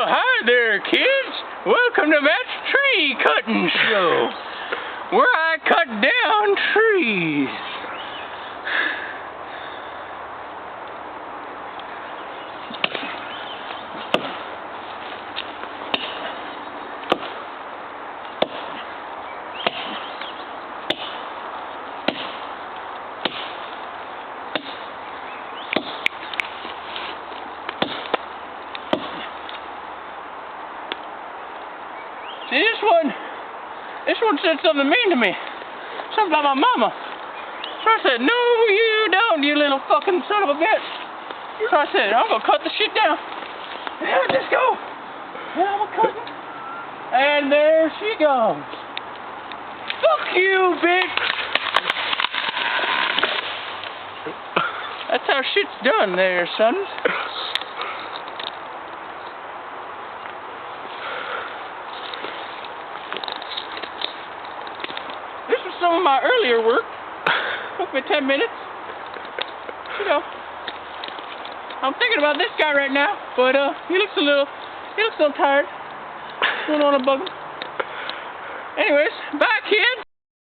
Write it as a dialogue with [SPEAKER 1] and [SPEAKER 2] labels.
[SPEAKER 1] Well, hi there, kids. Welcome to Matt's Tree Cutting Show, where I cut down trees. See, this one said something mean to me. Something about my mama. So I said, no, you don't, you little fucking son of a bitch. So I said, I'm gonna cut the shit down. Yeah, let's go. And I'm gonna cut it. And there she goes. Fuck you, bitch. That's how shit's done there, sons. This was some of my earlier work. Took me 10 minutes. You know, I'm thinking about this guy right now, but he looks a little tired. Don't want to bug him. Anyways, bye, kids.